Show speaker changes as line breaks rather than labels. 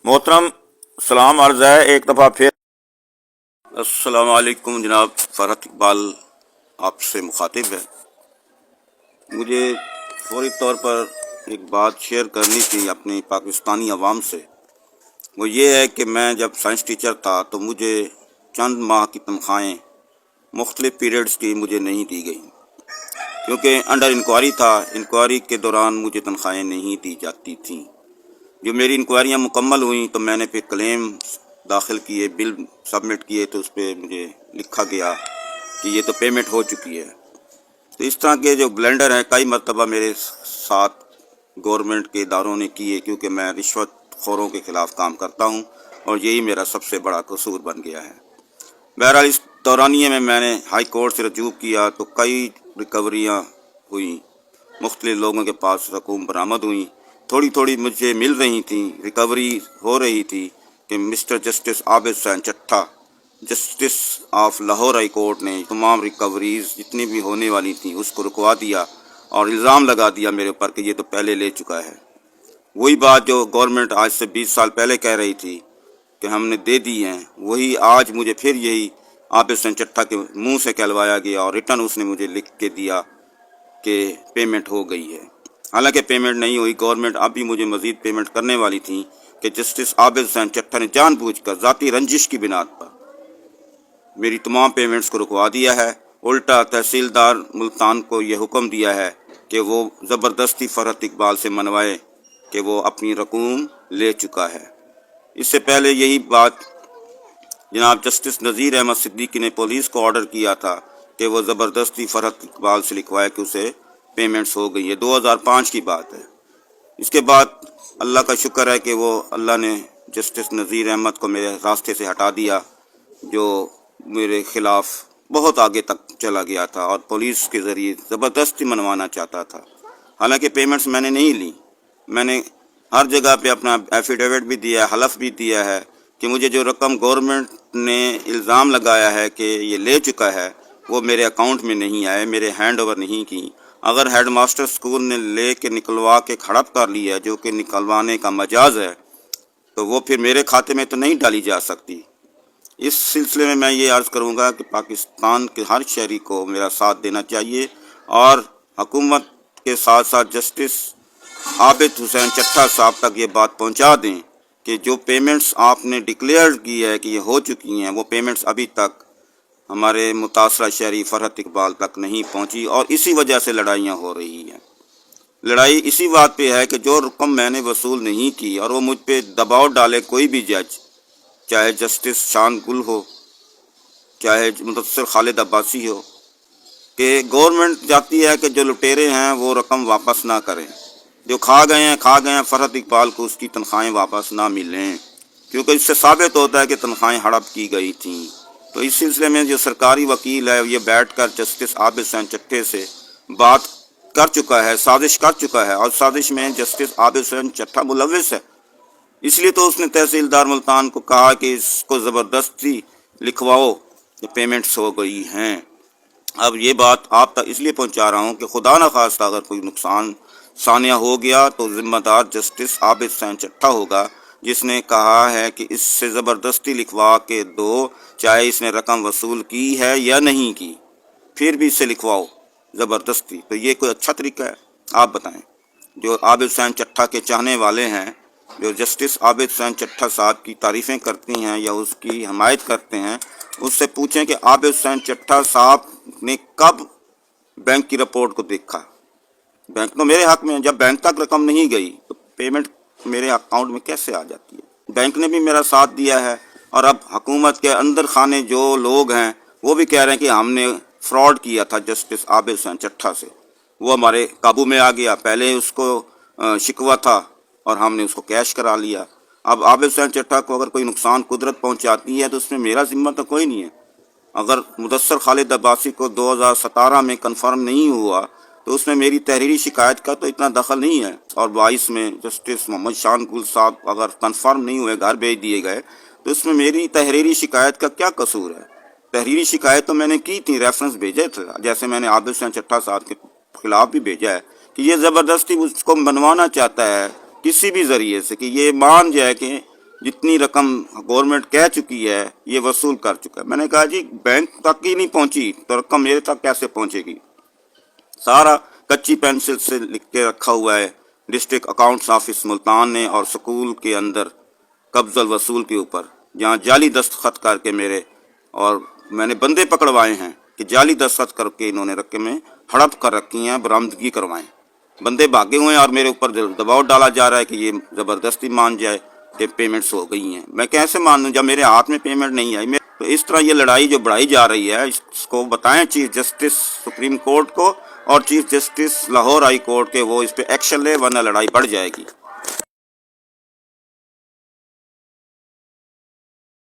मोहतरम सलाम अर्ज़ है एक दफ़ा फिर। अस्सलाम वालेकुम जनाब। फ़रहत इकबाल आपसे मुखातिब है। मुझे फौरी तौर पर एक बात शेयर करनी थी अपनी पाकिस्तानी अवाम से। वो ये है कि मैं जब साइंस टीचर था तो मुझे चंद माह की तनख्वाहें मुख्तलिफ़ पीरियड्स की मुझे नहीं दी गई, क्योंकि अंडर इंक्वायरी था। इंक्वायरी के दौरान मुझे तनख्वाहें नहीं दी जाती थीं। जो मेरी इंक्वायरियाँ मुकम्मल हुई तो मैंने फिर क्लेम दाखिल किए, बिल सबमिट किए, तो उस पर मुझे लिखा गया कि ये तो पेमेंट हो चुकी है। तो इस तरह के जो ब्लेंडर हैं कई मरतबा मेरे साथ गवर्नमेंट के इदारों ने किए, क्योंकि मैं रिश्वत खोरों के ख़िलाफ़ काम करता हूँ और यही मेरा सबसे बड़ा कसूर बन गया है। बहरहाल इस दौरानिए में मैंने हाई कोर्ट से रजू किया तो कई रिकवरियाँ हुई, मुख्तलिफ लोगों के पास रकूम बरामद हुई, थोड़ी थोड़ी मुझे मिल रही थी, रिकवरी हो रही थी कि मिस्टर जस्टिस आबिद हुसैन चट्टा, justice of Lahore high court ने तमाम रिकवरीज जितनी भी होने वाली थी उसको रुकवा दिया और इल्ज़ाम लगा दिया मेरे ऊपर कि ये तो पहले ले चुका है। वही बात जो गवर्नमेंट आज से 20 साल पहले कह रही थी कि हमने दे दी हैं, वही आज मुझे फिर यही आबिद हुसैन चट्टा के मुंह से कहलवाया गया और रिटर्न उसने मुझे लिख के दिया कि पेमेंट हो गई है। हालांकि पेमेंट नहीं हुई। गवर्नमेंट अभी मुझे मज़ीद पेमेंट करने वाली थी कि जस्टिस आबिद हुसैन चट्टा ने जानबूझकर ज़ाती रंजिश की बिना पर मेरी तमाम पेमेंट्स को रुकवा दिया है। उल्टा तहसीलदार मुल्तान को यह हुक्म दिया है कि वो ज़बरदस्ती फ़रहत इकबाल से मनवाए कि वो अपनी रकूम ले चुका है। इससे पहले यही बात जनाब जस्टिस नज़ीर अहमद सिद्दीकी ने पुलिस को ऑर्डर किया था कि वो ज़बरदस्ती फ़रहत इकबाल से लिखवाए कि उसे पेमेंट्स हो गई है। 2005 की बात है। इसके बाद अल्लाह का शुक्र है कि वो अल्लाह ने जस्टिस नज़ीर अहमद को मेरे रास्ते से हटा दिया, जो मेरे ख़िलाफ़ बहुत आगे तक चला गया था और पुलिस के ज़रिए ज़बरदस्ती मनवाना चाहता था। हालांकि पेमेंट्स मैंने नहीं ली। मैंने हर जगह पे अपना एफिडेविट भी दिया, हलफ भी दिया है कि मुझे जो रकम गवर्नमेंट ने इल्ज़ाम लगाया है कि ये ले चुका है वो मेरे अकाउंट में नहीं आए, मेरे हैंड ओवर नहीं की। अगर हेड मास्टर स्कूल ने ले के निकलवा के हड़प कर लिया, जो कि निकलवाने का मजाज है, तो वो फिर मेरे खाते में तो नहीं डाली जा सकती। इस सिलसिले में मैं ये अर्ज़ करूँगा कि पाकिस्तान के हर शहरी को मेरा साथ देना चाहिए और हुकूमत के साथ साथ जस्टिस आबिद हुसैन चट्टा साहब तक ये बात पहुँचा दें कि जो पेमेंट्स आपने डिक्लेयर की है कि ये हो चुकी हैं, वो पेमेंट्स अभी तक हमारे मुतासरा शहरी फ़रहत इकबाल तक नहीं पहुँची और इसी वजह से लड़ाइयाँ हो रही हैं। लड़ाई इसी बात पे है कि जो रकम मैंने वसूल नहीं की और वो मुझ पे दबाव डाले कोई भी जज, चाहे जस्टिस शान गुल हो, चाहे मुदस्सिर खालिद अब्बासी हो, कि गवर्नमेंट चाहती है कि जो लुटेरे हैं वो रकम वापस ना करें, जो खा गए हैं फ़रहत इकबाल को उसकी तनख्वाहें वापस ना मिलें, क्योंकि इससे साबित होता है कि तनख्वाहें हड़प की गई थीं। तो इस सिलसिले में जो सरकारी वकील है ये बैठकर जस्टिस आबिद हुसैन चट्टे से बात कर चुका है, साजिश कर चुका है और साजिश में जस्टिस आबिद हुसैन चट्टा मुलव्विस है। इसलिए तो उसने तहसीलदार मुल्तान को कहा कि इसको ज़बरदस्ती लिखवाओ कि पेमेंट्स हो गई हैं। अब ये बात आप तक इसलिए पहुंचा रहा हूं कि खुदा न खास्ता अगर कोई नुकसान सानिया हो गया तो ज़िम्मेदार जस्टिस आबिद हुसैन चट्टा होगा, जिसने कहा है कि इससे ज़बरदस्ती लिखवा के दो, चाहे इसने रकम वसूल की है या नहीं की, फिर भी इससे लिखवाओ ज़बरदस्ती। तो ये कोई अच्छा तरीका है? आप बताएं। जो आबिद हुसैन चट्टा के चाहने वाले हैं, जो जस्टिस आबिद हुसैन चट्टा साहब की तारीफ़ें करती हैं या उसकी हमायत करते हैं, उससे पूछें कि आबिद हुसैन चट्टा साहब ने कब बैंक की रिपोर्ट को देखा। बैंक तो मेरे हक में है, जब बैंक तक रकम नहीं गई तो पेमेंट मेरे अकाउंट में कैसे आ जाती है? बैंक ने भी मेरा साथ दिया है और अब हुकूमत के अंदर खाने जो लोग हैं वो भी कह रहे हैं कि हमने फ्रॉड किया था जस्टिस आबिद हुसैन चट्टा से, वो हमारे काबू में आ गया। पहले उसको शिकवा था और हमने उसको कैश करा लिया। अब आबिद हुसैन चट्टा को अगर कोई नुकसान कुदरत पहुंचाती है तो उसमें मेरा जिम्मा तो कोई नहीं है। अगर मुदस्सिर खालिद अब्बासी को 2017 में कन्फर्म नहीं हुआ तो उसमें मेरी तहरीरी शिकायत का तो इतना दखल नहीं है, और 22 में जस्टिस मोहम्मद शान गुल साहब अगर कन्फर्म नहीं हुए, घर भेज दिए गए, तो उसमें मेरी तहरीरी शिकायत का क्या कसूर है? तहरीरी शिकायत तो मैंने की थी, रेफरेंस भेजे थे, जैसे मैंने आबिद हुसैन चट्टा साहब के खिलाफ भी भेजा है कि ये ज़बरदस्ती उसको बनवाना चाहता है किसी भी ज़रिए से कि ये मान जाए कि جتنی رقم گورنمنٹ کہہ چکی ہے یہ وصول کر چکا ہے۔ میں نے کہا جی بینک تک ہی نہیں پہنچی تو رقم میرے تک کیسے پہنچے گی؟ سارا کچی پینسل سے لکھ کے رکھا ہوا ہے ڈسٹرکٹ اکاؤنٹس آفس ملتان نے اور سکول کے اندر قبض الوصول کے اوپر، جہاں جعلی دستخط کر کے میرے، اور میں نے بندے پکڑوائے ہیں کہ جعلی دستخط کر کے انہوں نے رقمیں ہڑپ کر رکھی ہیں، برآمدگی کروائیں۔ بندے بھاگے ہوئے ہیں اور میرے اوپر دباؤ ڈالا جا رہا ہے کہ یہ زبردستی مان جائے کہ پیمنٹس ہو گئی ہیں۔ میں کیسے مان لوں جب میرے ہاتھ میں پیمنٹ نہیں آئی؟ تو اس طرح یہ لڑائی جو بڑھائی جا رہی ہے اس کو بتائیں چیف جسٹس سپریم کورٹ کو اور chief justice Lahore high court کے، وہ اس پہ ایکشن لے ورنہ لڑائی بڑھ جائے گی۔